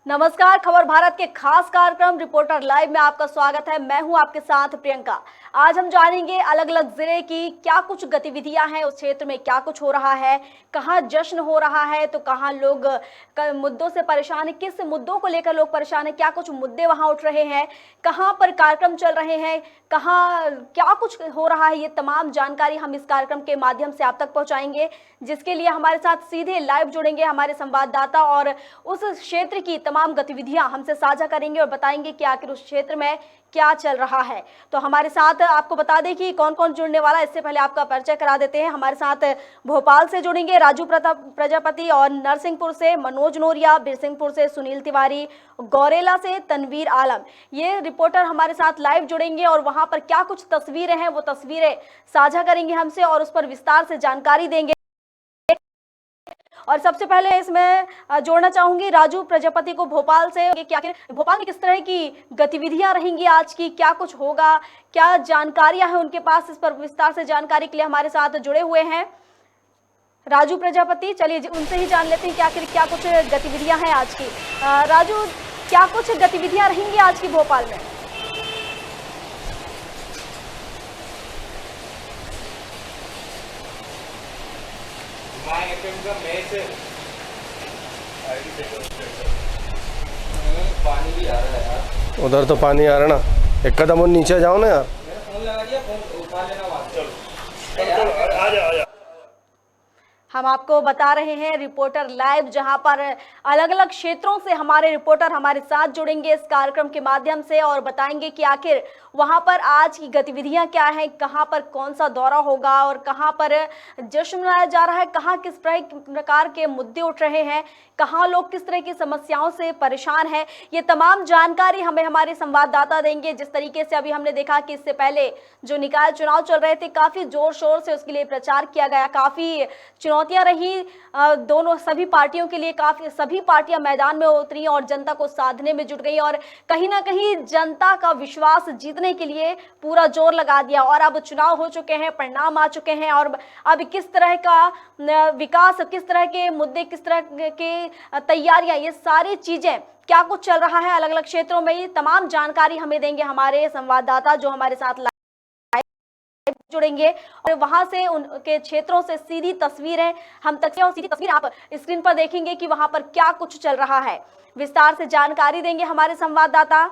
नमस्कार, खबर भारत के खास कार्यक्रम रिपोर्टर लाइव में आपका स्वागत है। मैं हूं आपके साथ प्रियंका। आज हम जानेंगे अलग अलग जिले की क्या कुछ गतिविधियां हैं, उस क्षेत्र में क्या कुछ हो रहा है, कहां जश्न हो रहा है तो कहां लोग मुद्दों से परेशान है, किस मुद्दों को लेकर लोग परेशान है, क्या कुछ मुद्दे वहां उठ रहे हैं, कहां पर कार्यक्रम चल रहे हैं, कहां क्या कुछ हो रहा है, ये तमाम जानकारी हम इस कार्यक्रम के माध्यम से आप तक पहुंचाएंगे, जिसके लिए हमारे साथ सीधे लाइव जुड़ेंगे हमारे संवाददाता और उस क्षेत्र की तमाम गतिविधियां हमसे साझा करेंगे और बताएंगे कि आखिर उस क्षेत्र में क्या चल रहा है। तो हमारे साथ आपको बता दें कि कौन कौन जुड़ने वाला है, इससे पहले आपका परिचय करा देते हैं। हमारे साथ भोपाल से जुड़ेंगे राजू प्रजापति और नरसिंहपुर से मनोज नोरिया, बिरसिंहपुर से सुनील तिवारी, गौरेला से तनवीर आलम, ये रिपोर्टर हमारे साथ लाइव जुड़ेंगे और वहां पर क्या कुछ तस्वीरें हैं वो तस्वीरें साझा करेंगे हमसे और उस पर विस्तार से जानकारी देंगे। और सबसे पहले इसमें जोड़ना चाहूंगी राजू प्रजापति को भोपाल से कि आखिर भोपाल में किस तरह की गतिविधियां रहेंगी, आज की क्या कुछ होगा, क्या जानकारियां हैं उनके पास, इस पर विस्तार से जानकारी के लिए हमारे साथ जुड़े हुए हैं राजू प्रजापति। चलिए उनसे ही जान लेते हैं कि आखिर क्या कुछ गतिविधियां हैं आज की। राजू, क्या कुछ गतिविधियां रहेंगी आज की भोपाल में? पानी भी आ रहा है यार, उधर तो पानी आ रहा ना, एक कदम और नीचे जाओ ना यार। फोन लगा दिया, फोन उठा लेना वहां से। आ जा। हम आपको बता रहे हैं रिपोर्टर लाइव, जहां पर अलग अलग क्षेत्रों से हमारे रिपोर्टर हमारे साथ जुड़ेंगे इस कार्यक्रम के माध्यम से और बताएंगे कि आखिर वहां पर आज की गतिविधियां क्या हैं, कहां पर कौन सा दौरा होगा और कहां पर जश्न मनाया जा रहा है, कहां किस प्रकार के मुद्दे उठ रहे हैं, कहां लोग किस तरह की समस्याओं से परेशान हैं, ये तमाम जानकारी हमें हमारे संवाददाता देंगे। जिस तरीके से अभी हमने देखा कि इससे पहले जो निकाय चुनाव चल रहे थे, काफी जोर शोर से उसके लिए प्रचार किया गया, काफी चुनौतियां रही दोनों सभी पार्टियों के लिए, काफी सभी पार्टियां मैदान में उतरी और जनता को साधने में जुट गई और कहीं ना कहीं जनता का विश्वास जीतने के लिए पूरा जोर लगा दिया। और अब चुनाव हो चुके हैं, परिणाम आ चुके हैं और अब किस तरह का विकास, किस तरह के मुद्दे, किस तरह के तैयारियां, ये सारी चीजें क्या कुछ चल रहा है अलग अलग क्षेत्रों में, ये तमाम जानकारी हमें देंगे हमारे संवाददाता जो हमारे साथ जुड़ेंगे और वहां से उनके क्षेत्रों से सीधी तस्वीरें हम तक और सीधी तस्वीर आप स्क्रीन पर देखेंगे कि वहां पर क्या कुछ चल रहा है। विस्तार से जानकारी देंगे हमारे संवाददाता।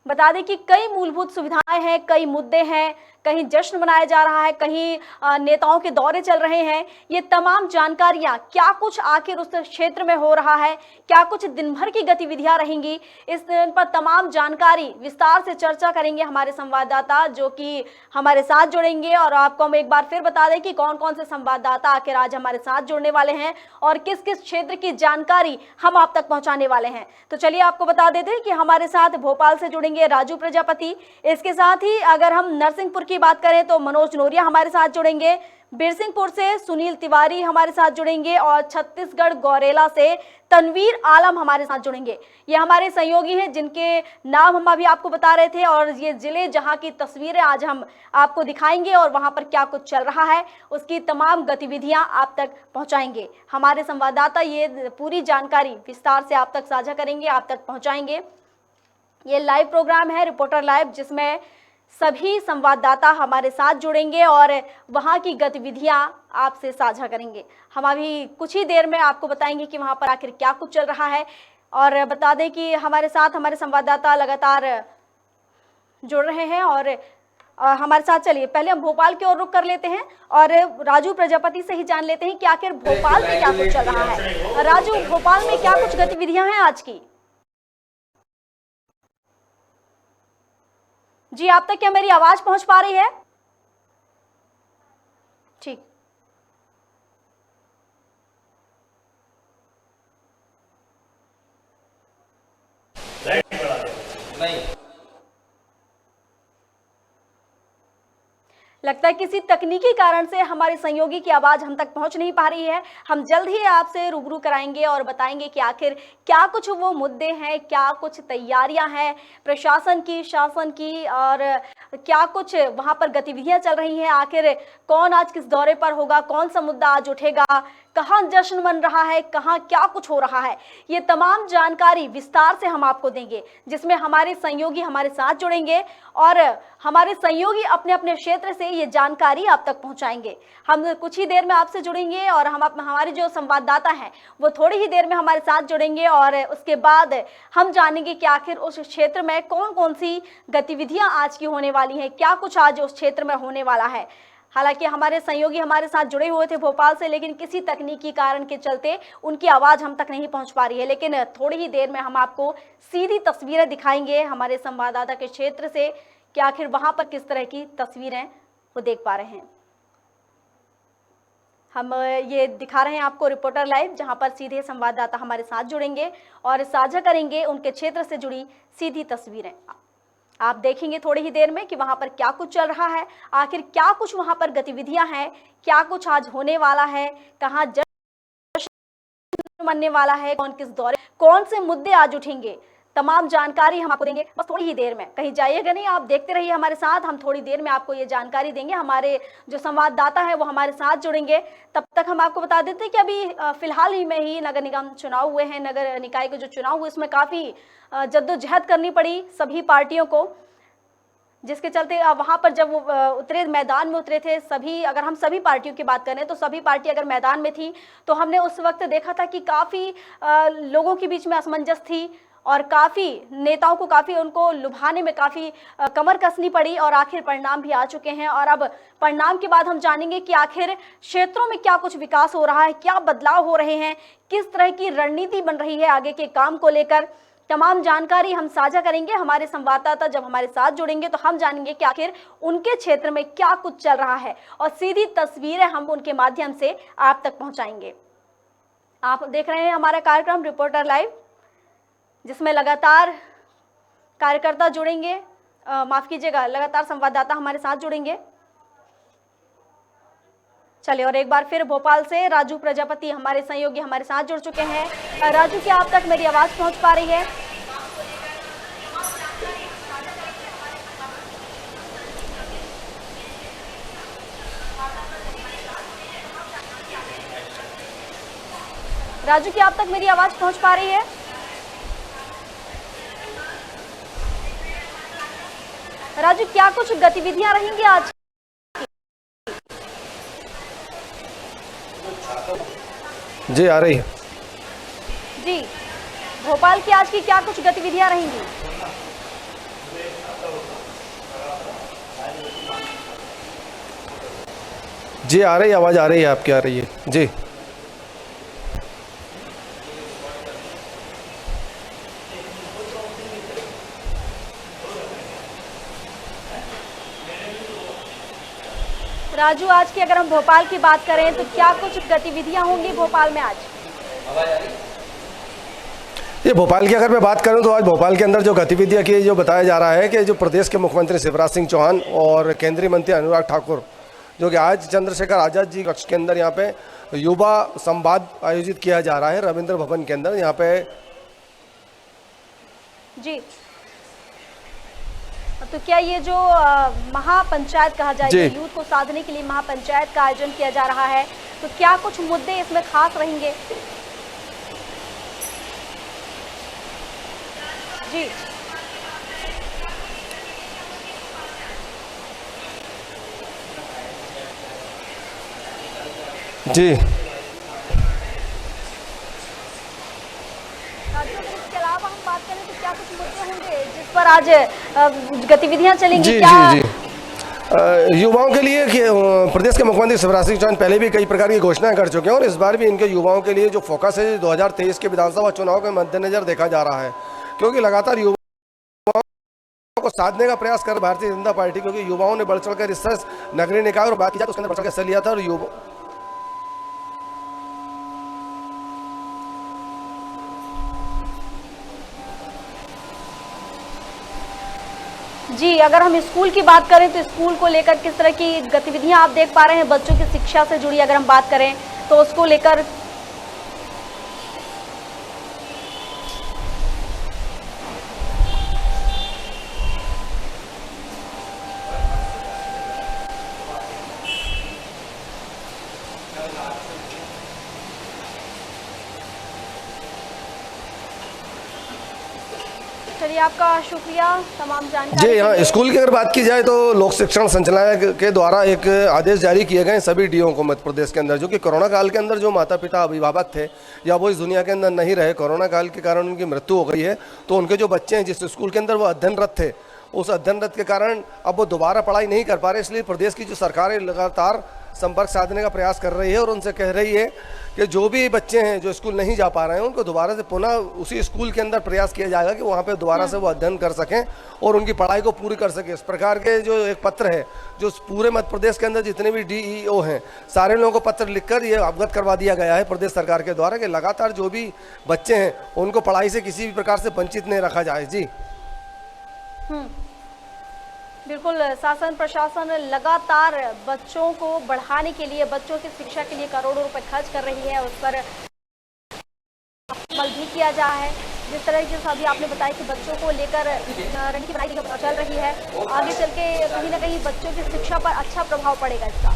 बता दें कि कई मूलभूत सुविधाएं हैं, कई मुद्दे हैं, कहीं जश्न मनाया जा रहा है, कहीं नेताओं के दौरे चल रहे हैं। ये तमाम जानकारियां क्या कुछ आखिर उस क्षेत्र में हो रहा है, क्या कुछ दिन भर की गतिविधियां रहेंगी, इस पर तमाम जानकारी विस्तार से चर्चा करेंगे हमारे संवाददाता जो कि हमारे साथ जुड़ेंगे। और आपको हम एक बार फिर बता दें कि कौन कौन से संवाददाता आखिर आज हमारे साथ जुड़ने वाले हैं और किस किस क्षेत्र की जानकारी हम आप तक पहुंचाने वाले हैं। तो चलिए आपको बता देते हैं कि हमारे साथ भोपाल से जुड़ेंगे राजू प्रजापति, इसके साथ ही अगर हम नरसिंहपुर की बात करें तो मनोज नोरिया हमारे साथ जुड़ेंगे, बिरसिंहपुर से सुनील तिवारी हमारे साथ जुड़ेंगे और छत्तीसगढ़ गौरेला से तनवीर आलम हमारे साथ जुड़ेंगे। ये हमारे सहयोगी हैं जिनके नाम हम अभी आपको बता रहे थे और ये जिले जहां की तस्वीरें आज हम आपको दिखाएंगे और वहां पर क्या कुछ चल रहा है उसकी तमाम गतिविधियां आप तक पहुंचाएंगे। हमारे संवाददाता ये पूरी जानकारी विस्तार से आप तक साझा करेंगे, आप तक पहुंचाएंगे। ये लाइव प्रोग्राम है रिपोर्टर लाइव, जिसमें सभी संवाददाता हमारे साथ जुड़ेंगे और वहां की गतिविधियां आपसे साझा करेंगे। हम अभी कुछ ही देर में आपको बताएंगे कि वहां पर आखिर क्या कुछ चल रहा है। और बता दें कि हमारे साथ हमारे संवाददाता लगातार जुड़ रहे हैं और हमारे साथ, चलिए पहले हम भोपाल की ओर रुख कर लेते हैं और राजू प्रजापति से ही जान लेते हैं कि आखिर भोपाल में क्या कुछ चल रहा है। राजू, भोपाल में क्या कुछ गतिविधियां हैं आज की? जी, आप तक क्या मेरी आवाज पहुंच पा रही है? ठीक, नहीं लगता है किसी तकनीकी कारण से हमारे सहयोगी की आवाज हम तक पहुंच नहीं पा रही है। हम जल्द ही आपसे रूबरू कराएंगे और बताएंगे कि आखिर क्या कुछ वो मुद्दे हैं, क्या कुछ तैयारियां हैं प्रशासन की, शासन की और क्या कुछ वहां पर गतिविधियां चल रही हैं। आखिर कौन आज किस दौरे पर होगा, कौन सा मुद्दा आज उठेगा, कहाँ जश्न मन रहा है, कहाँ क्या कुछ हो रहा है, ये तमाम जानकारी विस्तार से हम आपको देंगे, जिसमें हमारे सहयोगी हमारे साथ जुड़ेंगे और हमारे सहयोगी अपने अपने क्षेत्र से ये जानकारी आप तक पहुंचाएंगे। हम कुछ ही देर में आपसे जुड़ेंगे और हमारे जो संवाददाता हैं वो थोड़ी ही देर में हमारे साथ जुड़ेंगे और उसके बाद हम जानेंगे कि आखिर उस क्षेत्र में कौन कौन सी गतिविधियां आज की होने वाली हैं, क्या कुछ आज उस क्षेत्र में होने वाला है। हालांकि हमारे सहयोगी हमारे साथ जुड़े हुए थे भोपाल से, लेकिन किसी तकनीकी कारण के चलते उनकी आवाज़ हम तक नहीं पहुंच पा रही है। लेकिन थोड़ी ही देर में हम आपको सीधी तस्वीरें दिखाएंगे हमारे संवाददाता के क्षेत्र से कि आखिर वहां पर किस तरह की तस्वीरें वो देख पा रहे हैं। हम ये दिखा रहे हैं आपको रिपोर्टर लाइव, जहां पर सीधे संवाददाता हमारे साथ जुड़ेंगे और साझा करेंगे उनके क्षेत्र से जुड़ी सीधी तस्वीरें। आप देखेंगे थोड़ी ही देर में कि वहां पर क्या कुछ चल रहा है, आखिर क्या कुछ वहां पर गतिविधियां हैं, क्या कुछ आज होने वाला है, कहां जश्न मनने वाला है, कौन किस दौरे, कौन से मुद्दे आज उठेंगे, तमाम जानकारी हम आपको देंगे बस थोड़ी ही देर में। कहीं जाइएगा नहीं, आप देखते रहिए हमारे साथ, हम थोड़ी देर में आपको ये जानकारी देंगे। हमारे जो संवाददाता है वो हमारे साथ जुड़ेंगे। तब तक हम आपको बता देते हैं कि अभी फिलहाल ही में ही नगर निगम चुनाव हुए हैं। नगर निकाय के जो चुनाव हुए इसमें काफ़ी जद्दोजहद करनी पड़ी सभी पार्टियों को, जिसके चलते वहाँ पर जब वो उतरे, मैदान में उतरे थे सभी, अगर हम सभी पार्टियों की बात करें तो सभी पार्टी अगर मैदान में थी तो हमने उस वक्त देखा था कि काफ़ी लोगों के बीच में असमंजस थी और काफ़ी नेताओं को काफ़ी उनको लुभाने में काफ़ी कमर कसनी पड़ी और आखिर परिणाम भी आ चुके हैं। और अब परिणाम के बाद हम जानेंगे कि आखिर क्षेत्रों में क्या कुछ विकास हो रहा है, क्या बदलाव हो रहे हैं, किस तरह की रणनीति बन रही है आगे के काम को लेकर। तमाम जानकारी हम साझा करेंगे। हमारे संवाददाता जब हमारे साथ जुड़ेंगे तो हम जानेंगे कि आखिर उनके क्षेत्र में क्या कुछ चल रहा है और सीधी तस्वीरें हम उनके माध्यम से आप तक पहुंचाएंगे। आप देख रहे हैं हमारा कार्यक्रम रिपोर्टर लाइव, जिसमें लगातार कार्यकर्ता जुड़ेंगे, माफ कीजिएगा, लगातार संवाददाता हमारे साथ जुड़ेंगे। चलिए, और एक बार फिर भोपाल से राजू प्रजापति हमारे सहयोगी हमारे साथ जुड़ चुके हैं। राजू, क्या आप तक मेरी आवाज पहुंच पा रही है? राजू, क्या आप तक मेरी आवाज पहुंच पा रही है? राजू, क्या कुछ गतिविधियां रहेंगी आज? जी आ रही है जी, भोपाल की आज की क्या कुछ गतिविधियां रहेंगी? जी आ रही है, आवाज़ आ रही है आपकी, आ रही है जी। राजू, आज की अगर हम भोपाल की बात करें तो क्या कुछ गतिविधियां होंगी भोपाल में आज? ये भोपाल की अगर मैं बात करूं तो आज भोपाल के अंदर जो गतिविधियां की, जो बताया जा रहा है कि जो प्रदेश के मुख्यमंत्री शिवराज सिंह चौहान और केंद्रीय मंत्री अनुराग ठाकुर, जो कि आज चंद्रशेखर आज़ाद जी कक्ष के अंदर यहाँ पे युवा संवाद आयोजित किया जा रहा है रविंद्र भवन के अंदर। यहाँ पे जी, तो क्या ये जो महापंचायत कहा जाएगा, यूथ को साधने के लिए महापंचायत का आयोजन किया जा रहा है, तो क्या कुछ मुद्दे इसमें खास रहेंगे? जी जी इसके अलावा हम बात करें तो क्या कुछ मुद्दे होंगे जिस पर आज गतिविधियां चलेंगी? जी क्या? जी जी युवाओं के लिए कि प्रदेश के मुख्यमंत्री शिवराज सिंह चौहान पहले भी कई प्रकार की घोषणाएं कर चुके हैं और इस बार भी इनके युवाओं के लिए जो फोकस है 2023 के विधानसभा चुनाव के मद्देनजर देखा जा रहा है, क्योंकि लगातार युवाओं को साधने का प्रयास कर भारतीय जनता पार्टी, क्योंकि युवाओं ने बढ़ चढ़कर इस नगरीय निकाय और बात की जाए तो उसके अंदर बढ़ चढ़कर हिस्सा लिया था और जी, अगर हम स्कूल की बात करें तो स्कूल को लेकर किस तरह की गतिविधियां आप देख पा रहे हैं? बच्चों की शिक्षा से जुड़ी अगर हम बात करें तो उसको लेकर चलिए, आपका शुक्रिया तमाम जानकारी जी के हाँ, लिए। स्कूल की अगर बात की जाए तो लोक शिक्षण संचालनालय के द्वारा एक आदेश जारी किए गए हैं सभी डीओ को मध्य प्रदेश के अंदर, जो कि कोरोना काल के अंदर जो माता पिता अभिभावक थे या वो इस दुनिया के अंदर नहीं रहे, कोरोना काल के कारण उनकी मृत्यु हो गई है, तो उनके जो बच्चे हैं जिस स्कूल के अंदर वो अध्ययनरत थे, उस अध्ययनरत के कारण अब वो दोबारा पढ़ाई नहीं कर पा रहे। इसलिए प्रदेश की जो सरकार है लगातार संपर्क साधने का प्रयास कर रही है और उनसे कह रही है कि जो भी बच्चे हैं जो स्कूल नहीं जा पा रहे हैं उनको दोबारा से पुनः उसी स्कूल के अंदर प्रयास किया जाएगा कि वहाँ पे दोबारा से वो अध्ययन कर सकें और उनकी पढ़ाई को पूरी कर सकें। इस प्रकार के जो एक पत्र है जो पूरे मध्य प्रदेश के अंदर जितने भी डीईओ हैं सारे लोगों को पत्र लिखकर ये अवगत करवा दिया गया है प्रदेश सरकार के द्वारा कि लगातार जो भी बच्चे हैं उनको पढ़ाई से किसी भी प्रकार से वंचित नहीं रखा जाए। जी बिल्कुल, शासन प्रशासन लगातार बच्चों को बढ़ाने के लिए, बच्चों की शिक्षा के लिए करोड़ों रुपए खर्च कर रही है, उस पर अमल भी किया जा रहा है। जिस तरीके से अभी आपने बताया कि बच्चों को लेकर रण की पढ़ाई चल रही है, आगे चल के कहीं ना कहीं बच्चों की शिक्षा पर अच्छा प्रभाव पड़ेगा इसका।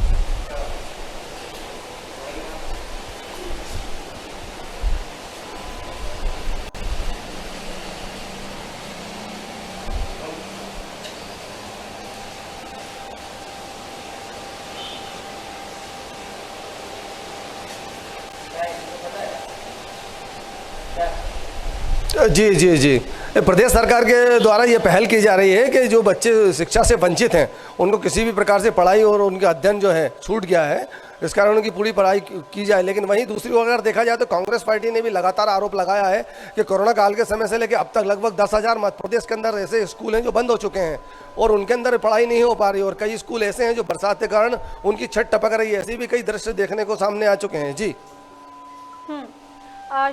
जी जी जी, प्रदेश सरकार के द्वारा ये पहल की जा रही है कि जो बच्चे शिक्षा से वंचित हैं उनको किसी भी प्रकार से पढ़ाई और उनका अध्ययन जो है छूट गया है, इस कारण उनकी पूरी पढ़ाई की जाए। लेकिन वहीं दूसरी ओर अगर देखा जाए तो कांग्रेस पार्टी ने भी लगातार आरोप लगाया है कि कोरोना काल के समय से लेकर अब तक लगभग 10,000 मध्य प्रदेश के अंदर ऐसे स्कूल हैं जो बंद हो चुके हैं और उनके अंदर पढ़ाई नहीं हो पा रही और कई स्कूल ऐसे हैं जो बरसात के कारण उनकी छत टपक रही है। ऐसे भी कई दृश्य देखने को सामने आ चुके हैं। जी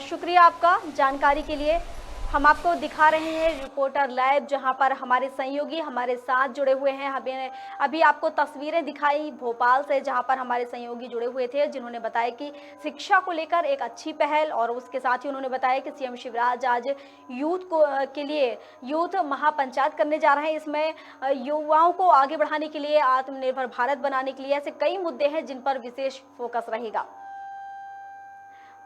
शुक्रिया आपका जानकारी के लिए। हम आपको दिखा रहे हैं रिपोर्टर लाइव, जहां पर हमारे सहयोगी हमारे साथ जुड़े हुए हैं। हमें अभी आपको तस्वीरें दिखाई भोपाल से, जहां पर हमारे सहयोगी जुड़े हुए थे, जिन्होंने बताया कि शिक्षा को लेकर एक अच्छी पहल, और उसके साथ ही उन्होंने बताया कि सीएम शिवराज आज यूथ को के लिए यूथ महापंचायत करने जा रहे हैं। इसमें युवाओं को आगे बढ़ाने के लिए, आत्मनिर्भर भारत बनाने के लिए ऐसे कई मुद्दे हैं जिन पर विशेष फोकस रहेगा।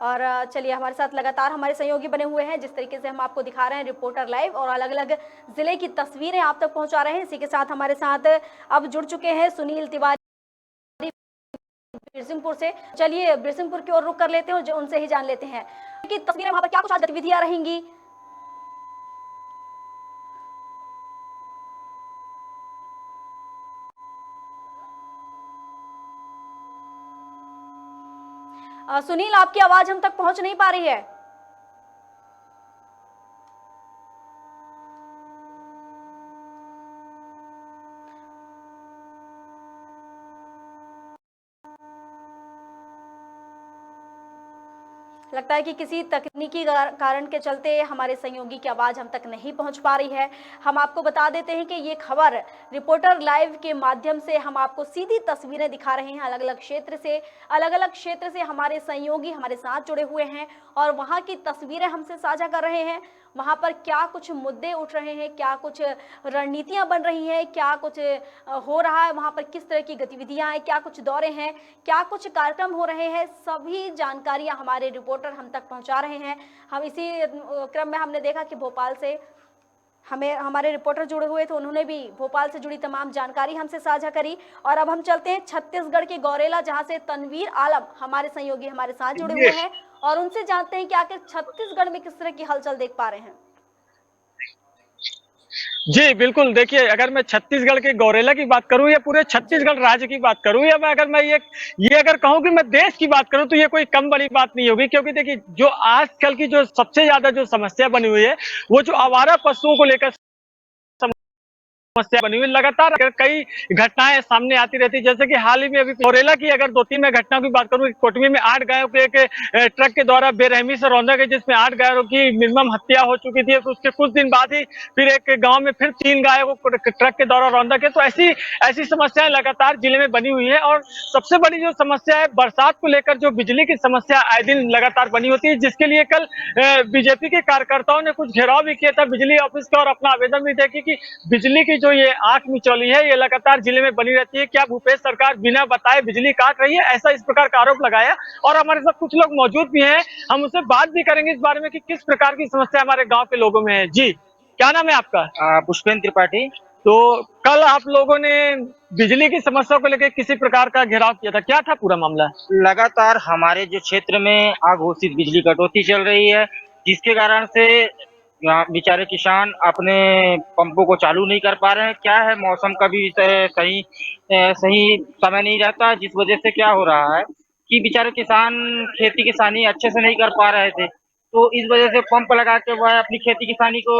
और चलिए, हमारे साथ लगातार हमारे सहयोगी बने हुए हैं, जिस तरीके से हम आपको दिखा रहे हैं रिपोर्टर लाइव और अलग अलग जिले की तस्वीरें आप तक पहुंचा रहे हैं। इसी के साथ हमारे साथ अब जुड़ चुके हैं सुनील तिवारी बिरसिंहपुर से। चलिए बिरसिंहपुर की ओर रुख कर लेते हैं, उनसे ही जान लेते हैं कि तस्वीरें वहां पर क्या कुछ गतिविधियां रहेंगी। सुनील, आपकी आवाज हम तक पहुंच नहीं पा रही है। लगता है कि किसी तकनीकी कारण के चलते हमारे सहयोगी की आवाज़ हम तक नहीं पहुंच पा रही है। हम आपको बता देते हैं कि ये खबर रिपोर्टर लाइव के माध्यम से हम आपको सीधी तस्वीरें दिखा रहे हैं। अलग अलग क्षेत्र से हमारे सहयोगी हमारे साथ जुड़े हुए हैं और वहाँ की तस्वीरें हमसे साझा कर रहे हैं। वहाँ पर क्या कुछ मुद्दे उठ रहे हैं, क्या कुछ रणनीतियाँ बन रही हैं, क्या कुछ हो रहा है, वहाँ पर किस तरह की गतिविधियाँ हैं, क्या कुछ दौरे हैं, क्या कुछ कार्यक्रम हो रहे हैं, सभी जानकारियाँ हमारे रिपोर्टर हम तक पहुँचा रहे हैं। हम इसी क्रम में हमने देखा कि भोपाल से हमारे रिपोर्टर जुड़े हुए थे, उन्होंने भी भोपाल से जुड़ी तमाम जानकारी हमसे साझा करी। और अब हम चलते हैं छत्तीसगढ़ के गौरेला, जहां से तनवीर आलम हमारे सहयोगी हमारे साथ जुड़े हुए हैं और उनसे जानते हैं कि आखिर छत्तीसगढ़ में किस तरह की हलचल देख पा रहे हैं। जी बिल्कुल, देखिए अगर मैं छत्तीसगढ़ के गौरेला की बात करूं या पूरे छत्तीसगढ़ राज्य की बात करूं या मैं ये अगर कहूं कि मैं देश की बात करूं तो ये कोई कम बड़ी बात नहीं होगी, क्योंकि देखिए जो आजकल की जो सबसे ज्यादा जो समस्या बनी हुई है वो जो आवारा पशुओं को लेकर समस्या बनी हुई। लगातार कई घटनाएं सामने आती रहती, जैसे कि हाल ही में अभी गौरेला की अगर 2-3 मैं घटनाओं की बात करूं, कोटमी में 8 गायों के एक ट्रक के द्वारा बेरहमी से रौंदा गया, जिसमें 8 गायों की मिनिमम हत्या हो चुकी थी। तो उसके कुछ दिन बाद ही फिर एक गांव में फिर 3 गायों को ट्रक के द्वारा रौंदा गया। तो ऐसी समस्याएं लगातार जिले में बनी हुई है। और सबसे बड़ी जो समस्या है बरसात को लेकर, जो बिजली की समस्या आए दिन लगातार बनी होती है, जिसके लिए कल बीजेपी के कार्यकर्ताओं ने कुछ घेराव भी किया था बिजली ऑफिस का और अपना आवेदन भी देखी कि बिजली की जो ये आंख मिचौली है ये लगातार जिले में बनी रहती है। क्या भूपेश सरकार बिना बताए बिजली काट रही है, ऐसा इस प्रकार का आरोप लगाया। और हमारे साथ कुछ लोग मौजूद भी हैं, हम उससे बात भी करेंगे इस बारे में कि किस प्रकार की समस्या हमारे गांव के लोगों में है। जी क्या नाम है आपका? पुष्पेंद्र त्रिपाठी। तो कल आप लोगों ने बिजली की समस्या को लेकर किसी प्रकार का घेराव किया था, क्या था पूरा मामला? लगातार हमारे जो क्षेत्र में अघोषित बिजली कटौती चल रही है, जिसके कारण से यहाँ बेचारे किसान अपने पंपों को चालू नहीं कर पा रहे हैं। क्या है, मौसम का भी सही समय नहीं रहता, जिस वजह से क्या हो रहा है कि बेचारे किसान खेती किसानी अच्छे से नहीं कर पा रहे थे। तो इस वजह से पंप लगा के वह अपनी खेती किसानी को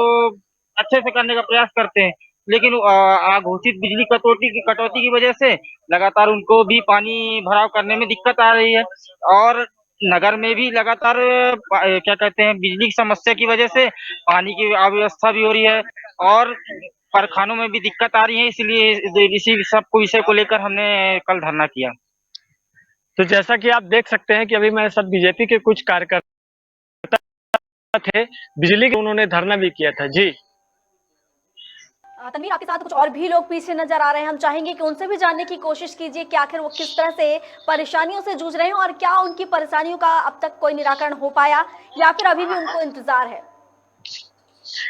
अच्छे से करने का प्रयास करते हैं, लेकिन अघोषित बिजली कटौती की वजह से लगातार उनको भी पानी भराव करने में दिक्कत आ रही है। और नगर में भी लगातार क्या कहते हैं, बिजली की समस्या की वजह से पानी की अव्यवस्था भी हो रही है और कारखानों में भी दिक्कत आ रही है। इसलिए इसी सब को विषय को लेकर हमने कल धरना किया। तो जैसा कि आप देख सकते हैं कि अभी मेरे साथ बीजेपी के कुछ कार्यकर्ता थे, बिजली के उन्होंने धरना भी किया था। जी तनवीर, आपके साथ कुछ और भी लोग पीछे नजर आ रहे हैं, हम चाहेंगे कि उनसे भी जानने की कोशिश कीजिए कि आखिर वो किस तरह से परेशानियों से जूझ रहे हैं और क्या उनकी परेशानियों का अब तक कोई निराकरण हो पाया या फिर अभी भी उनको इंतजार है।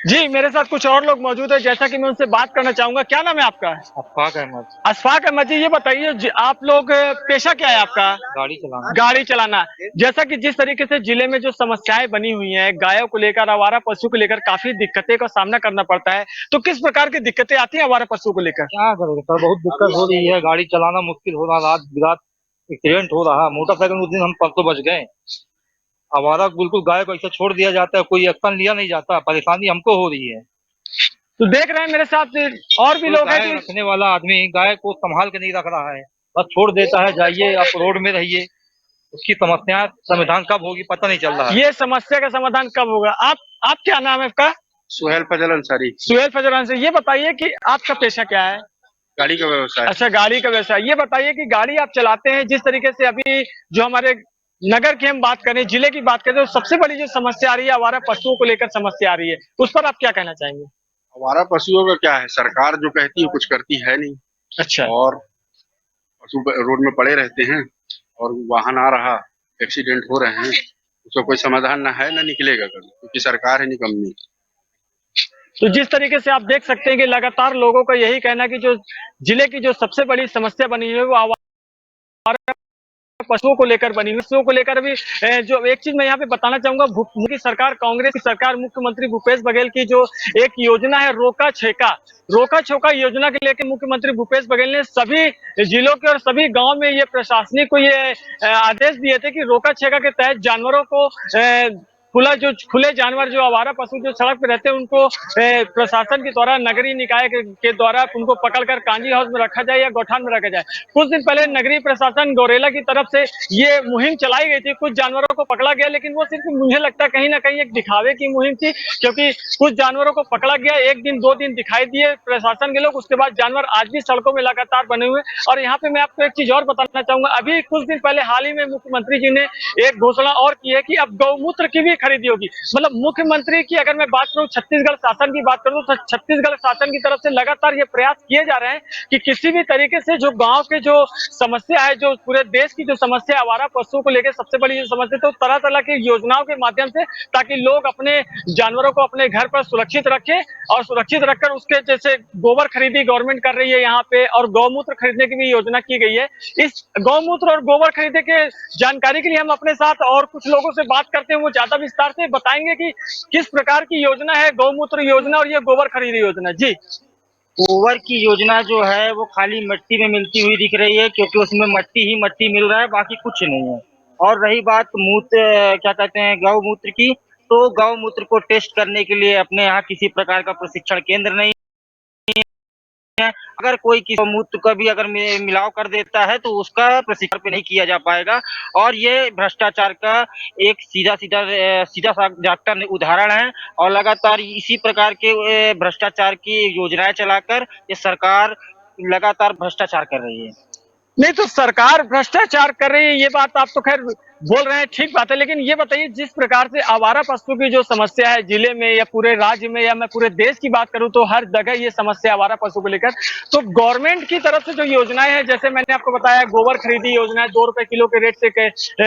जी, मेरे साथ कुछ और लोग मौजूद है, जैसा कि मैं उनसे बात करना चाहूंगा। क्या नाम है आपका? अफाक अहमद। अशफाक अहमद जी, ये बताइए आप लोग पेशा क्या है आपका? गाड़ी चलाना। गाड़ी चलाना। जैसा कि जिस तरीके से जिले में जो समस्याएं बनी हुई हैं, गायों को लेकर, आवारा पशु को लेकर काफी दिक्कतें का सामना करना पड़ता है, तो किस प्रकार की दिक्कतें आती हैं आवारा पशु को लेकर? क्या करेंगे सर, बहुत दिक्कत हो रही है, गाड़ी चलाना मुश्किल हो रहा, रात बिरात एक्सीडेंट हो रहा। मोटरसाइकिल में उस दिन हम परसों बच गए। आवारा बिल्कुल गाय को ऐसे छोड़ दिया जाता है, कोई एक्शन लिया नहीं जाता, परेशानी हमको हो रही है। तो देख रहे हैं मेरे साथ और भी लोग हैं गाय कि रखने वाला आदमी गाय को संभाल के नहीं रख रहा है, बस छोड़ देता है, जाइए आप रोड में रहिए। उसकी समस्या समाधान कब होगी पता नहीं चल रहा है। ये समस्या का समाधान कब होगा? आप क्या नाम है आपका? सुहेल फजल अंसारी। सुहेल फजल अंसारी, ये बताइए कि आपका पेशा क्या है? गाड़ी का व्यवसाय। अच्छा, गाड़ी का व्यवसाय। ये बताइए कि गाड़ी आप चलाते हैं, जिस तरीके से अभी जो हमारे नगर की हम बात करें, जिले की बात करें, तो सबसे बड़ी जो समस्या आ रही है आवारा पशुओं को लेकर समस्या आ रही है, उस पर आप क्या कहना चाहेंगे? हमारा पशुओं का क्या है, सरकार जो कहती है कुछ करती है नहीं। अच्छा। और पशु रोड में पड़े रहते हैं और वाहन आ रहा, एक्सीडेंट हो रहे हैं, उसका कोई समाधान ना है ना निकलेगा कभी, क्योंकि सरकार है निकम्मी। तो जिस तरीके से आप देख सकते हैं कि लगातार लोगों का यही कहना है कि जो जिले की जो सबसे बड़ी समस्या बनी हुई है वो आवारा पशुओं को लेकर बनी हुई। पशुओं को लेकर भी जो एक चीज मैं यहाँ पे बताना चाहूंगा, की सरकार, कांग्रेस की सरकार, मुख्यमंत्री भूपेश बघेल की जो एक योजना है रोका छोका योजना के लेकर मुख्यमंत्री भूपेश बघेल ने सभी जिलों के और सभी गांव में ये प्रशासनिक को ये आदेश दिए थे कि रोका छेका के तहत जानवरों को खुले जानवर जो आवारा पशु जो सड़क पे रहते हैं उनको प्रशासन के द्वारा, नगरीय निकाय के द्वारा उनको पकड़कर कांजी हाउस में रखा जाए या गौठान में रखा जाए। कुछ दिन पहले नगरीय प्रशासन गौरेला की तरफ से ये मुहिम चलाई गई थी, कुछ जानवरों को पकड़ा गया, लेकिन वो सिर्फ मुझे लगता है कहीं ना कहीं एक दिखावे की मुहिम थी, क्योंकि कुछ जानवरों को पकड़ा गया, एक दिन दो दिन दिखाई दिए प्रशासन के लोग, उसके बाद जानवर आज भी सड़कों में लगातार बने हुए। और यहाँ पे मैं आपको एक चीज और बताना चाहूंगा, अभी कुछ दिन पहले हाल ही में मुख्यमंत्री जी ने एक घोषणा और की है कि अब गौमूत्र की भी खरीदी होगी। मतलब मुख्यमंत्री की अगर मैं बात करूं, छत्तीसगढ़ शासन की बात करूं, तो छत्तीसगढ़ शासन की तरफ से लगातार ये प्रयास किए जा रहे हैं कि किसी भी तरीके से जो गांव के जो समस्या है, जो पूरे देश की जो समस्या है आवारा पशुओं को लेकर सबसे बड़ी जो समस्या, तो तरह तरह की योजनाओं के माध्यम से ताकि लोग अपने जानवरों को अपने घर पर सुरक्षित रखें और सुरक्षित रखकर उसके जैसे गोबर खरीदी गवर्नमेंट कर रही है यहाँ पे, और गौमूत्र खरीदने की भी योजना की गई है। इस गौमूत्र और गोबर खरीदने के जानकारी के लिए हम अपने साथ और कुछ लोगों से बात करते हैं, वो ज्यादा विस्तार से बताएंगे कि किस प्रकार की योजना है गौमूत्र योजना और ये गोबर खरीदी योजना। जी, गोबर की योजना जो है वो खाली मिट्टी में मिलती हुई दिख रही है, क्योंकि उसमें मट्टी ही मट्टी मिल रहा है, बाकी कुछ नहीं है। और रही बात क्या कहते हैं, गौमूत्र की, तो गौमूत्र को टेस्ट करने के लिए अपने यहाँ किसी प्रकार का प्रशिक्षण केंद्र नहीं है। अगर कोई किसी मूत्र का भी अगर मिलाव कर देता है तो उसका प्रशिक्षण पे नहीं किया जा पाएगा। और ये भ्रष्टाचार का एक सीधा जागता उदाहरण है, और लगातार इसी प्रकार के भ्रष्टाचार की योजनाएं चलाकर ये सरकार लगातार भ्रष्टाचार कर रही है। नहीं तो सरकार भ्रष्टाचार कर रही है, ये बात आप तो खैर बोल रहे हैं ठीक बात है, लेकिन ये बताइए जिस प्रकार से आवारा पशु की जो समस्या है जिले में या पूरे राज्य में या मैं पूरे देश की बात करूं तो हर जगह ये समस्या आवारा पशु को लेकर, तो गवर्नमेंट की तरफ से जो योजनाएं हैं, जैसे मैंने आपको बताया गोबर खरीदी योजना है, 2 रुपए किलो के रेट से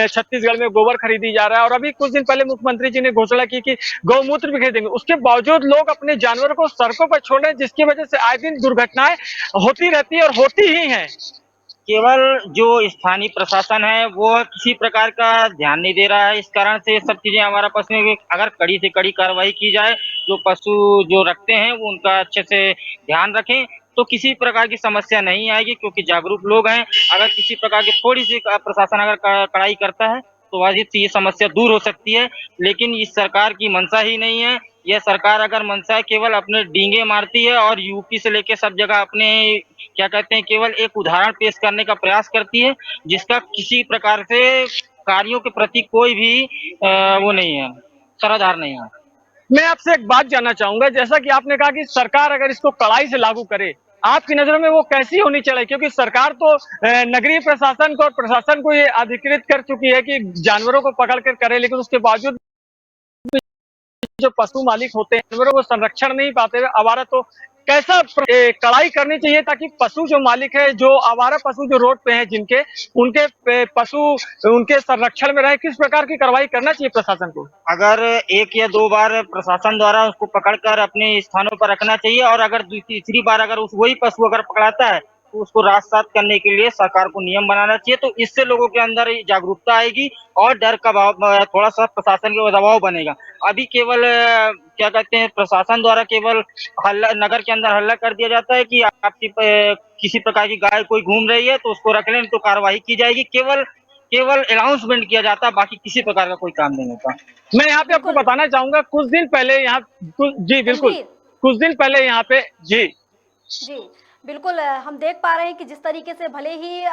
छत्तीसगढ़ में गोबर खरीदी जा रहा है, और अभी कुछ दिन पहले मुख्यमंत्री जी ने घोषणा की कि गौमूत्र भी खरीदेंगे। उसके बावजूद लोग अपने जानवरों को सड़कों पर छोड़ रहे हैं, जिसकी वजह से आए दिन दुर्घटनाएं होती रहती है और होती ही है। केवल जो स्थानीय प्रशासन है वो किसी प्रकार का ध्यान नहीं दे रहा है। इस कारण से सब चीजें हमारा पशु में अगर कड़ी से कड़ी कार्रवाई की जाए, जो पशु जो रखते हैं वो उनका अच्छे से ध्यान रखें, तो किसी प्रकार की समस्या नहीं आएगी, क्योंकि जागरूक लोग हैं। अगर किसी प्रकार की थोड़ी सी प्रशासन अगर कड़ाई करता है तो वाजिब सी ये समस्या दूर हो सकती है, लेकिन इस सरकार की मंशा ही नहीं है। यह सरकार अगर मंशा केवल अपने डींगे मारती है और यूपी से लेके सब जगह अपने क्या कहते हैं केवल एक उदाहरण पेश करने का प्रयास करती है, जिसका किसी प्रकार से कार्यों के प्रति कोई भी वो नहीं है, सराधार नहीं है। मैं आपसे एक बात जानना चाहूंगा, जैसा कि आपने कहा कि सरकार अगर इसको कड़ाई से लागू करे, आपकी नजरों में वो कैसी होनी चाहिए? क्योंकि सरकार तो नगरीय प्रशासन को और प्रशासन को ये अधिकृत कर चुकी है कि जानवरों को पकड़ कर करे, लेकिन उसके बावजूद जो पशु मालिक होते हैं जानवरों को संरक्षण नहीं पाते हुए आवारा, तो कैसा कड़ाई करनी चाहिए ताकि पशु जो मालिक है, जो आवारा पशु जो रोड पे हैं जिनके, उनके पशु उनके संरक्षण में रहे, किस प्रकार की कार्रवाई करना चाहिए प्रशासन को? अगर 1 या 2 बार प्रशासन द्वारा उसको पकड़कर अपने स्थानों पर रखना चाहिए, और अगर तीसरी बार अगर वही पशु अगर पकड़ाता है तो उसको राजसात करने के लिए सरकार को नियम बनाना चाहिए, तो इससे लोगों के अंदर जागरूकता आएगी और डर का भाव, थोड़ा सा प्रशासन के दबाव बनेगा। अभी केवल क्या कहते हैं प्रशासन द्वारा केवल हल्ला, नगर के अंदर हल्ला कर दिया जाता है कि आपकी किसी प्रकार की गाय कोई घूम रही है तो उसको रख लें तो कार्रवाई की जाएगी, केवल केवल अनाउंसमेंट किया जाता है, बाकी किसी प्रकार का कोई काम नहीं होता। मैं यहाँ पे आपको बताना चाहूंगा, कुछ दिन पहले यहाँ जी बिल्कुल, कुछ दिन पहले यहाँ पे जी बिल्कुल हम देख पा रहे हैं कि जिस तरीके से भले ही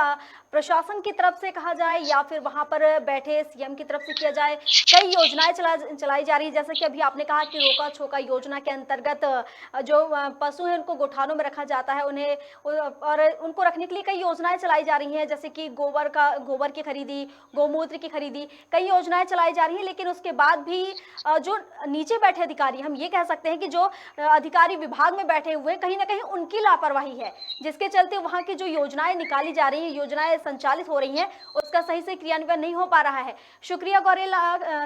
प्रशासन की तरफ से कहा जाए या फिर वहां पर बैठे सीएम की तरफ से किया जाए, कई योजनाएं चलाई जा रही है। जैसे कि अभी आपने कहा कि रोका छोका योजना के अंतर्गत जो पशु हैं उनको गोठानों में रखा जाता है, उन्हें और उनको रखने के लिए कई योजनाएं चलाई जा रही हैं, जैसे कि गोबर की खरीदी, गौमूत्र की खरीदी, कई योजनाएं चलाई जा रही है। लेकिन उसके बाद भी जो नीचे बैठे अधिकारी, हम ये कह सकते हैं कि जो अधिकारी विभाग में बैठे हुए कहीं ना कहीं उनकी लापरवाही है, जिसके चलते वहां की जो योजनाएं निकाली जा रही है, योजनाएं संचालित हो रही हैं, उसका सही से क्रियान्वयन नहीं हो पा रहा है। शुक्रिया गौरेल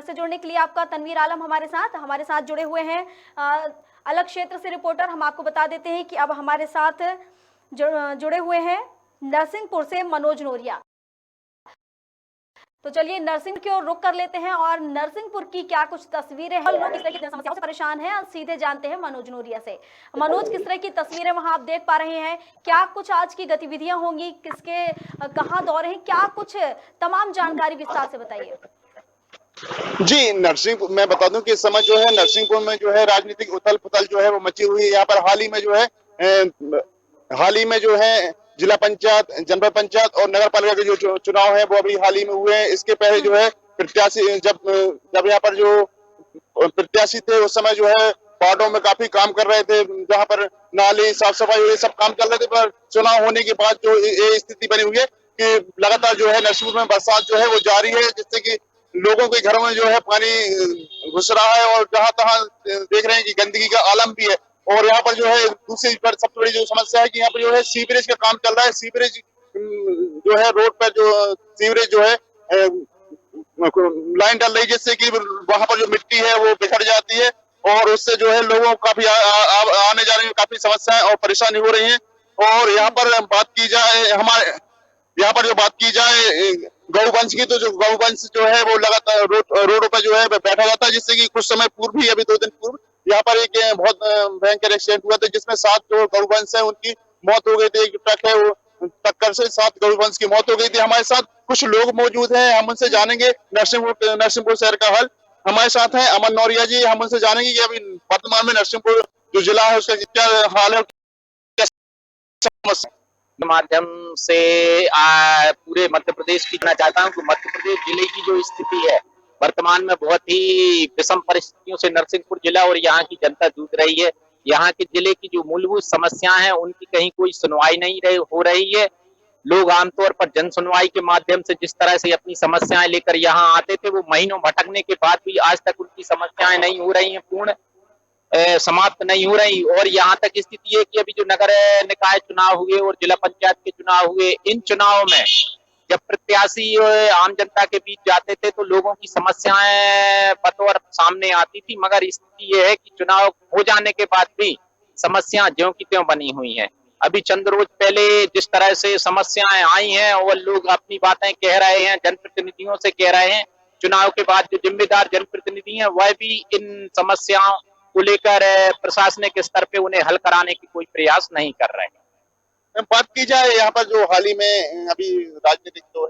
से जुड़ने के लिए आपका। तनवीर आलम हमारे साथ जुड़े हुए हैं अलग क्षेत्र से रिपोर्टर। हम आपको बता देते हैं कि अब हमारे साथ जुड़े हुए हैं नरसिंहपुर से मनोज नोरिया। तो चलिए नरसिंह की ओर रुख कर लेते हैं और नरसिंहपुर की क्या कुछ तस्वीरें हैं, लोग किस तरह की समस्याओं से परेशान हैं, सीधे जानते हैं मनोज नोरिया से। मनोज, किस तरह की तस्वीरें वहां आप देख पा रहे हैं? क्या कुछ आज की गतिविधियां होंगी, किसके कहां दौरे हैं, क्या कुछ तमाम जानकारी विस्तार से बताइए। जी, नरसिंहपुर मैं बता दूं कि इस समय जो है नरसिंहपुर में जो है राजनीतिक उथल पुथल जो है वो मची हुई है। यहाँ पर हाल ही में जो है जिला पंचायत, जनपद पंचायत और नगर पालिका के जो चुनाव है वो अभी हाल ही में हुए हैं। इसके पहले जो है प्रत्याशी जब यहाँ पर जो प्रत्याशी थे उस समय जो है वार्डों में काफी काम कर रहे थे, जहाँ पर नाली साफ सफाई ये सब काम चल रहे थे। पर चुनाव होने के बाद जो ये स्थिति बनी हुई है कि लगातार जो है नरसिंहपुर में बरसात जो है वो जारी है, जिससे कि लोगों के घरों में जो है पानी घुस रहा है और जहां तहां देख रहे हैं कि गंदगी का आलम भी है। और यहाँ पर जो है दूसरी सबसे बड़ी जो समस्या है कि यहाँ पर जो है सीवरेज का काम चल रहा है। सीवरेज जो है रोड पर जो सीवरेज जो है लाइन डल रही है, जिससे कि वहां पर जो मिट्टी है वो बिखर जाती है और उससे जो है लोगों को काफी आने जाने में काफी समस्याएं और परेशानी हो रही है। और यहाँ पर बात की जाए यहाँ पर जो बात की जाए गौवंश की, तो जो गौवंश जो है वो लगातार रोडों पर जो है बैठा जाता है, जिससे कि कुछ समय पूर्व ही, अभी 2 दिन पूर्व यहाँ पर एक बहुत भयंकर एक्सीडेंट हुआ था, जिसमें 7 जो गौवंश है उनकी मौत हो गई थी। एक ट्रक है वो टक्कर से 7 गौवंश की मौत हो गई थी। हमारे साथ कुछ लोग मौजूद हैं, हम उनसे जानेंगे नरसिंहपुर शहर का हाल। हमारे साथ हैं अमन नौरिया जी, हम उनसे जानेंगे कि अभी वर्तमान में नरसिंहपुर जो जिला है उसका क्या हाल है, क्या समस्या के माध्यम से पूरे मध्य प्रदेश की कहना चाहता हूँ कि मध्य प्रदेश जिले की जो स्थिति है वर्तमान में बहुत ही विषम परिस्थितियों से नरसिंहपुर जिला और यहाँ की जनता जूझ रही है। यहाँ के जिले की जो मूलभूत समस्याएं हैं उनकी कहीं कोई सुनवाई नहीं हो रही है। लोग आमतौर पर जन सुनवाई के माध्यम से जिस तरह से अपनी समस्याएं लेकर यहाँ आते थे, वो महीनों भटकने के बाद भी आज तक उनकी समस्याएं नहीं हो रही हैं, पूर्ण समाप्त नहीं हो रही। और यहाँ तक स्थिति है कि अभी जो नगर निकाय चुनाव हुए और जिला पंचायत के चुनाव हुए, इन चुनावों में जब प्रत्याशी आम जनता के बीच जाते थे तो लोगों की समस्याएं बतौर सामने आती थी, मगर स्थिति ये है कि चुनाव हो जाने के बाद भी समस्या ज्यों की त्यों बनी हुई हैं। अभी चंद रोज पहले जिस तरह से समस्याएं आई हैं और लोग अपनी बातें कह रहे हैं, जनप्रतिनिधियों से कह रहे हैं, चुनाव के बाद जो जिम्मेदार जनप्रतिनिधि हैं वह भी इन समस्याओं को लेकर प्रशासनिक स्तर पे उन्हें हल कराने की कोई प्रयास नहीं कर रहे हैं। बात की जाए यहाँ पर जो हाल ही में अभी राजनीतिक जो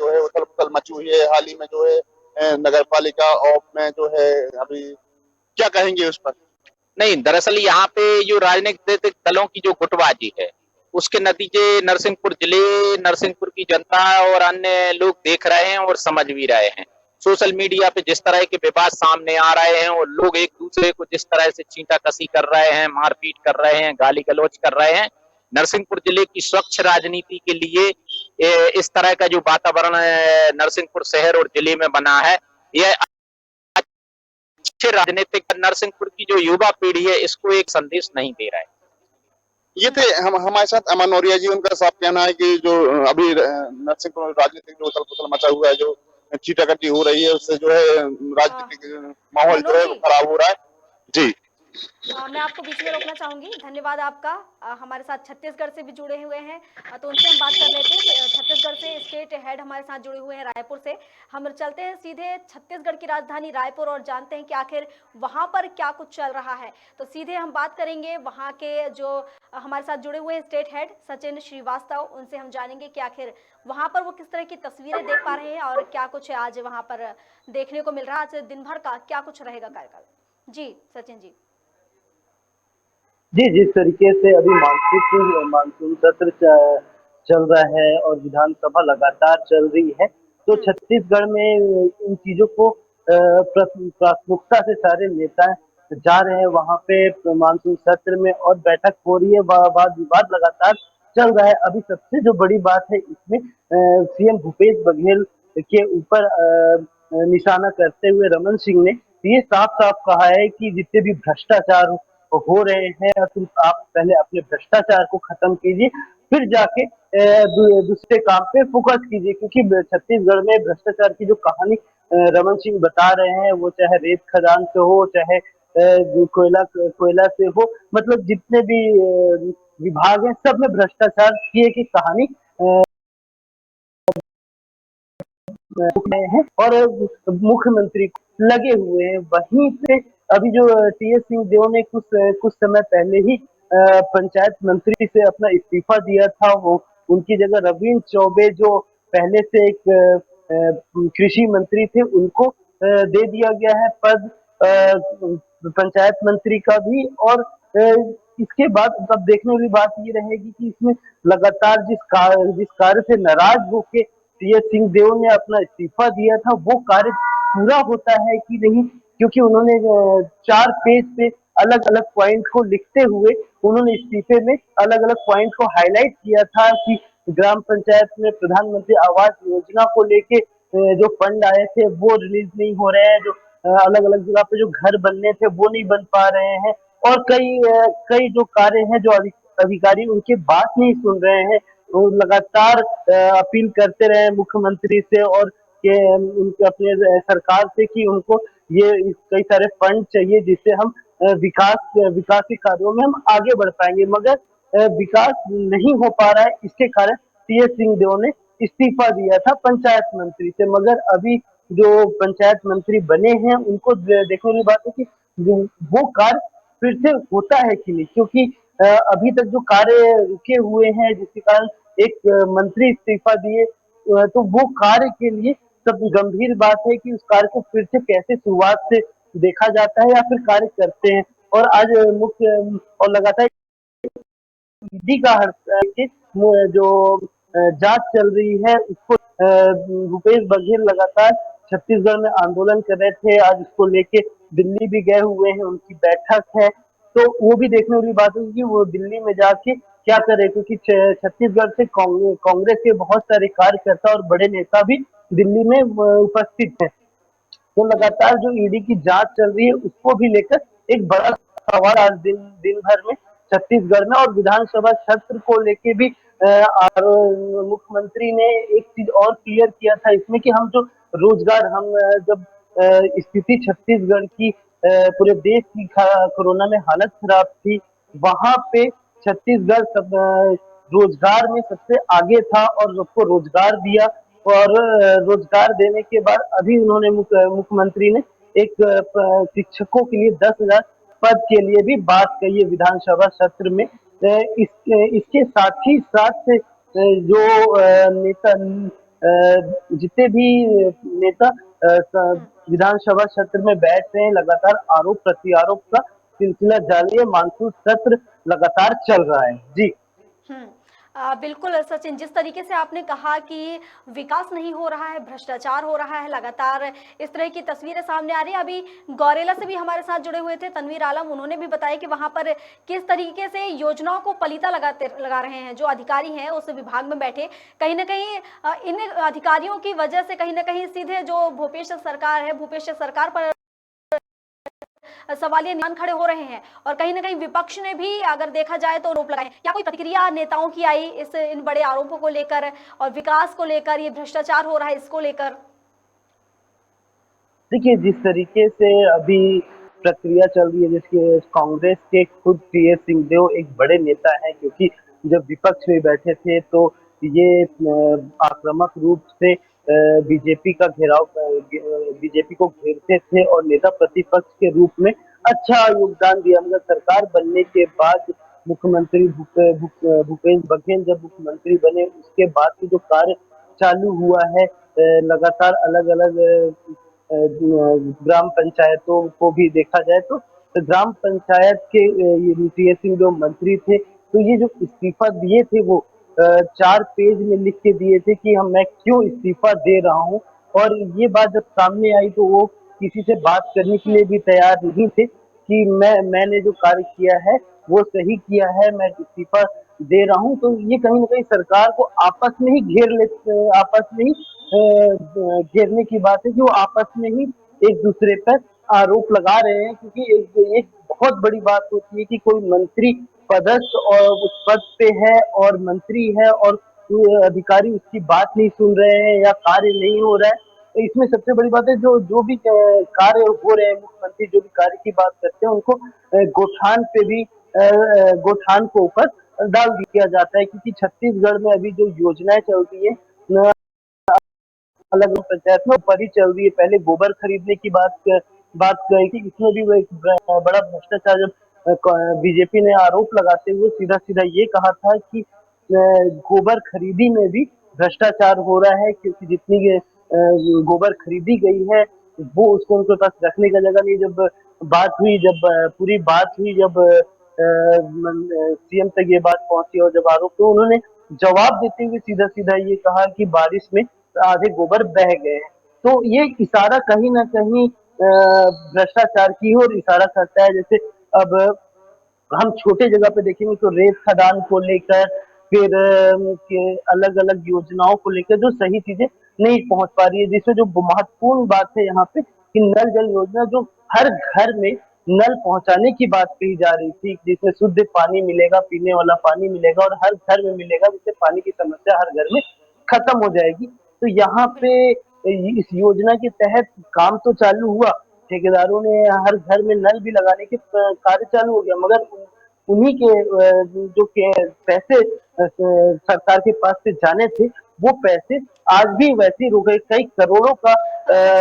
है उथल पुथल मची हुई है, हाल ही में जो है नगर पालिका और में जो है अभी क्या कहेंगे उस पर? नहीं, दरअसल यहाँ पे जो राजनीतिक दलों की जो गुटबाजी है उसके नतीजे नरसिंहपुर जिले, नरसिंहपुर की जनता और अन्य लोग देख रहे हैं और समझ भी रहे हैं। सोशल मीडिया पे जिस तरह के विवाद सामने आ रहे हैं और लोग एक दूसरे को जिस तरह से छींटाकशी कर रहे हैं, मारपीट कर रहे हैं, गाली गलौज कर रहे हैं, नरसिंहपुर जिले की स्वच्छ राजनीति के लिए इस तरह का जो वातावरण नरसिंहपुर शहर और जिले में बना है, यह अच्छे राजनीतिक नरसिंहपुर की जो युवा पीढ़ी है इसको एक संदेश नहीं दे रहा है। ये थे हमारे साथ अमन औरिया जी। उनका साफ कहना है कि जो अभी नरसिंहपुर राजनीतिक जो उथल पुथल मचा हुआ है, जो चीटाकटी हो रही है, उससे जो है राजनीतिक माहौल जो है वो खराब हो रहा है। जी मैं आपको बीच में रोकना चाहूंगी, धन्यवाद आपका। हमारे साथ छत्तीसगढ़ से भी जुड़े हुए हैं, तो उनसे हम बात कर लेते हैं। छत्तीसगढ़ से स्टेट हेड हमारे साथ जुड़े हुए हैं रायपुर से। हम चलते हैं सीधे छत्तीसगढ़ की राजधानी रायपुर और जानते हैं कि आखिर वहां पर क्या कुछ चल रहा है। तो सीधे हम बात करेंगे वहां के जो हमारे साथ जुड़े हुए हैं स्टेट हेड सचिन श्रीवास्तव, उनसे हम जानेंगे कि आखिर वहां पर वो किस तरह की तस्वीरें देख पा रहे हैं और क्या कुछ आज वहां पर देखने को मिल रहा है। आज दिन भर का क्या कुछ रहेगा कार्यक्रम। जी सचिन जी। जी, जिस तरीके से अभी मानसून सत्र चल रहा है और विधानसभा लगातार चल रही है, तो छत्तीसगढ़ में इन चीजों को प्राथमिकता से सारे नेता जा रहे हैं वहां पे मानसून सत्र में और बैठक हो रही है, वाद विवाद लगातार चल रहा है। अभी सबसे जो बड़ी बात है इसमें सीएम भूपेश बघेल के ऊपर निशाना करते हुए रमन सिंह ने ये साफ साफ कहा है कि जितने भी भ्रष्टाचार हो रहे हैं, तुम आप पहले अपने भ्रष्टाचार को खत्म कीजिए, फिर जाके दूसरे काम पे फोकस कीजिए। क्योंकि छत्तीसगढ़ में भ्रष्टाचार की जो कहानी रमन सिंह बता रहे हैं, वो चाहे रेत खदान से हो, चाहे कोयला से हो, मतलब जितने भी विभाग हैं सब में भ्रष्टाचार की कहानी हैं और मुख्यमंत्री लगे हुए हैं। वहीं पे अभी जो टीएस सिंहदेव ने कुछ समय पहले ही पंचायत मंत्री से अपना इस्तीफा दिया था, वो उनकी जगह रविंद्र चौबे जो पहले से एक कृषि मंत्री थे उनको दे दिया गया है पद पंचायत मंत्री का भी। और इसके बाद अब देखने वाली बात ये रहेगी कि इसमें लगातार जिस कार्य से नाराज होके टीएस सिंहदेव ने अपना इस्तीफा दिया था, वो कार्य पूरा होता है कि नहीं, क्योंकि उन्होंने 4 पेज पे अलग अलग पॉइंट को लिखते हुए उन्होंने इस्तीफे में अलग अलग पॉइंट को हाईलाइट किया था कि ग्राम पंचायत में प्रधानमंत्री आवास योजना को लेके जो फंड आए थे वो रिलीज नहीं हो रहे हैं, जो अलग अलग जगह पे जो घर बनने थे वो नहीं बन पा रहे हैं, और कई जो कार्य हैं जो अधिकारी उनकी बात नहीं सुन रहे हैं। वो लगातार अपील करते रहे मुख्यमंत्री से और उनके अपने सरकार से कि उनको ये कई सारे फंड चाहिए जिससे हम विकास के कार्यों में हम आगे बढ़ पाएंगे, मगर विकास नहीं हो पा रहा है। इसके कारण टीएस सिंहदेव ने इस्तीफा दिया था पंचायत मंत्री से, मगर अभी जो पंचायत मंत्री बने हैं उनको देखने वाली बात है कि वो कार्य फिर से होता है कि नहीं, क्योंकि अभी तक जो कार्य रुके हुए हैं जिसके कारण एक मंत्री इस्तीफा दिए, तो वो कार्य के लिए सब गंभीर बात है कि उस कार्य को फिर से कैसे शुरुआत से देखा जाता है या फिर कार्य करते हैं। और आज मुख्य और लगातार ईडी का जो जांच चल रही है उसको भूपेश बघेल लगातार छत्तीसगढ़ में आंदोलन कर रहे थे, आज उसको लेके दिल्ली भी गए हुए हैं, उनकी बैठक है, तो वो भी देखने वाली बात है कि वो दिल्ली में जाके क्या करे, क्योंकि छत्तीसगढ़ से कांग्रेस के बहुत सारे कार्यकर्ता और बड़े नेता भी दिल्ली में उपस्थित हैं। तो लगातार जो ईडी की जांच चल रही है उसको भी लेकर एक बड़ा सवाल आज दिन दिन भर में छत्तीसगढ़ में, और विधानसभा सत्र को लेके भी मुख्यमंत्री ने एक चीज और क्लियर किया था इसमें कि हम जो रोजगार हम जब स्थिति छत्तीसगढ़ की पूरे देश की कोरोना में हालत खराब थी, वहां पे छत्तीसगढ़ सब रोजगार में सबसे आगे था और सबको रोजगार दिया। और रोजगार देने के बाद अभी उन्होंने मुख्यमंत्री ने एक शिक्षकों के लिए 10,000 पद के लिए भी बात कही है विधानसभा सत्र में। इसके साथ ही साथ जो नेता जितने भी नेता विधानसभा सत्र में बैठ रहे हैं, लगातार आरोप प्रत्यारोप का सिलसिला जारी है, मानसून सत्र लगातार चल रहा है। जी बिल्कुल सचिन, जिस तरीके से आपने कहा कि विकास नहीं हो रहा है, भ्रष्टाचार हो रहा है, लगातार इस तरह की तस्वीरें सामने आ रही है। अभी गौरेला से भी हमारे साथ जुड़े हुए थे तनवीर आलम, उन्होंने भी बताया कि वहां पर किस तरीके से योजनाओं को पलीता लगा रहे हैं जो अधिकारी हैं उस विभाग में बैठे। कहीं ना कहीं इन अधिकारियों की वजह से कहीं ना कहीं सीधे जो भूपेश सरकार पर सवालिया निशान खड़े हो रहे हैं, और कहीं ना कहीं विपक्ष ने भी अगर देखा जाए तो आरोप लगाए। क्या कोई प्रतिक्रिया नेताओं की आई इन बड़े आरोपों को लेकर और विकास को लेकर, ये भ्रष्टाचार हो रहा है इसको लेकर? देखिए, जिस तरीके से अभी प्रक्रिया चल रही है, जिसके कांग्रेस के खुद टीएस सिंहदेव एक बड़े नेता हैं, क्योंकि जब विपक्ष में बैठे थे तो ये आक्रामक रूप से बीजेपी का घेराव बीजेपी को घेरते थे और नेता प्रतिपक्ष के रूप में अच्छा योगदान दिया। मगर सरकार बनने के बाद मुख्यमंत्री भूपेश बघेल जब मुख्यमंत्री बने उसके बाद से जो कार्य चालू हुआ है, लगातार अलग अलग ग्राम पंचायतों को भी देखा जाए तो ग्राम पंचायत के ये टीएस सिंह जो मंत्री थे, तो ये जो इस्तीफा दिए थे वो 4 पेज में लिख के दिए थे कि मैं क्यों इस्तीफा दे रहा हूँ। और ये बात जब सामने आई तो वो किसी से बात करने के लिए भी तैयार नहीं थे कि मैंने जो कार्य किया है वो सही किया है, मैं इस्तीफा दे रहा हूँ। तो ये कहीं ना कहीं सरकार को आपस में ही घेरने की बात है कि वो आपस में ही एक दूसरे पर आरोप लगा रहे हैं, क्योंकि एक बहुत बड़ी बात होती है कि कोई मंत्री पदस्थ और उस पद पे है और मंत्री है और अधिकारी उसकी बात नहीं सुन रहे हैं या कार्य नहीं हो रहा है। तो इसमें सबसे बड़ी बात है जो भी कार्य हो रहे हैं, मुख्यमंत्री जो भी कार्य की बात करते हैं उनको गोठान पे भी गोठान को ऊपर डाल दिया जाता है, क्योंकि छत्तीसगढ़ में अभी जो योजनाएं चल रही है अलग अलग पंचायत में ऊपर ही चल रही है। पहले गोबर खरीदने की बात कही थी, इसमें भी वो एक बड़ा भ्रष्टाचार जब बीजेपी ने आरोप लगाते हुए सीधा सीधा ये कहा था कि गोबर खरीदी में भी भ्रष्टाचार हो रहा है, क्योंकि जितनी गोबर खरीदी गई है वो उसको उनके पास रखने का जगह नहीं। जब पूरी बात हुई, जब सीएम तक ये बात पहुंची और जब आरोप, तो उन्होंने जवाब देते हुए सीधा सीधा ये कहा कि बारिश में आधे गोबर बह गए हैं। तो ये इशारा कहीं ना कहीं भ्रष्टाचार की ओर इशारा करता है। जैसे अब हम छोटे जगह पे देखेंगे तो रेत खदान को लेकर, फिर अलग अलग योजनाओं को लेकर जो सही चीजें नहीं पहुंच पा रही है, जिसमें जो महत्वपूर्ण बात है यहाँ पे कि नल जल योजना जो हर घर में नल पहुंचाने की बात कही जा रही थी, जिसमें शुद्ध पानी मिलेगा, पीने वाला पानी मिलेगा और हर घर में मिलेगा, जिससे पानी की समस्या हर घर में खत्म हो जाएगी। तो यहाँ पे इस योजना के तहत काम तो चालू हुआ, ठेकेदारों ने हर घर में नल भी लगाने के कार्य चालू हो गया, मगर उन्हीं के जो पैसे सरकार के पास से जाने थे वो पैसे आज भी वैसे ही रुक गए। कई करोड़ों का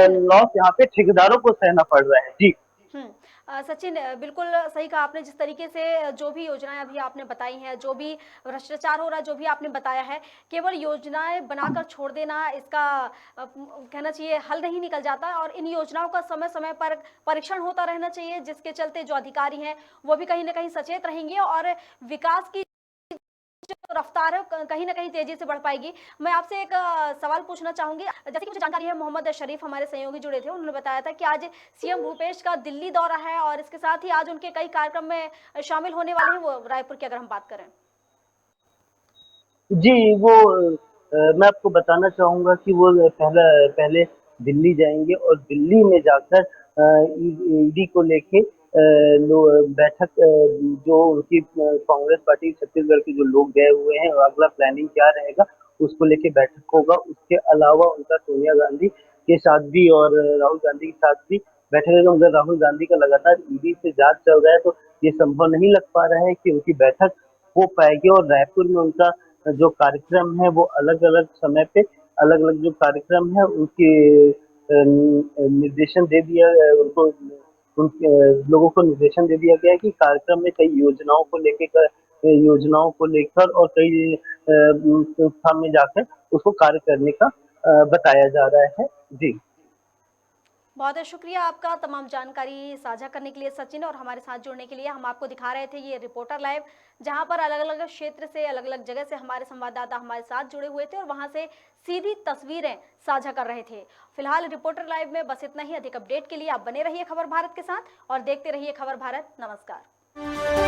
लॉस यहाँ पे ठेकेदारों को सहना पड़ रहा है। जी सचिन, बिल्कुल सही कहा आपने। जिस तरीके से जो भी योजनाएं अभी आपने बताई हैं, जो भी भ्रष्टाचार हो रहा है, जो भी आपने बताया है, केवल योजनाएं बनाकर छोड़ देना इसका कहना चाहिए हल नहीं निकल जाता, और इन योजनाओं का समय समय पर परीक्षण होता रहना चाहिए, जिसके चलते जो अधिकारी हैं वो भी कहीं ना कहीं सचेत रहेंगे और विकास की जो रफ्तार है कहीं ना कहीं तेजी से बढ़ पाएगी। मैं आपसे एक सवाल पूछना चाहूंगी। जैसे कि मुझे जानकारी है, मोहम्मद शरीफ हमारे सहयोगी जुड़े थे, उन्होंने बताया था कि आज सीएम भूपेश का दिल्ली दौरा है और इसके साथ ही आज उनके कई कार्यक्रम में शामिल होने वाले हैं वो रायपुर की, अगर हम बात करें। जी, वो मैं आपको बताना चाहूँगा कि वो पहले दिल्ली जाएँगे और दिल्ली में जाकर ईडी को लेके लो बैठक जो उनकी कांग्रेस पार्टी छत्तीसगढ़ के जो लोग गए हुए हैं, अगला प्लानिंग क्या रहेगा, उसको लेके बैठक होगा। उसके अलावा उनका सोनिया गांधी के साथ भी और राहुल गांधी के साथ भी बैठक है। मगर राहुल गांधी का लगातार ईडी से जाँच चल रहा है, तो ये संभव नहीं लग पा रहा है कि उनकी बैठक हो पाएगी और रायपुर में उनका जो कार्यक्रम है वो अलग-अलग समय पे अलग-अलग जो कार्यक्रम है उनके निर्देशन दे दिया उनको उनके लोगों को निर्देशन दे दिया गया है कि कार्यक्रम में कई योजनाओं को लेकर और कई संस्था में जाकर उसको कार्य करने का बताया जा रहा है। जी। बहुत बहुत शुक्रिया आपका तमाम जानकारी साझा करने के लिए सचिन, और हमारे साथ जुड़ने के लिए। हम आपको दिखा रहे थे ये रिपोर्टर लाइव, जहां पर अलग अलग क्षेत्र से, अलग अलग जगह से हमारे संवाददाता हमारे साथ जुड़े हुए थे और वहां से सीधी तस्वीरें साझा कर रहे थे। फिलहाल रिपोर्टर लाइव में बस इतना ही। अधिक अपडेट के लिए आप बने रहिए खबर भारत के साथ और देखते रहिए खबर भारत। नमस्कार।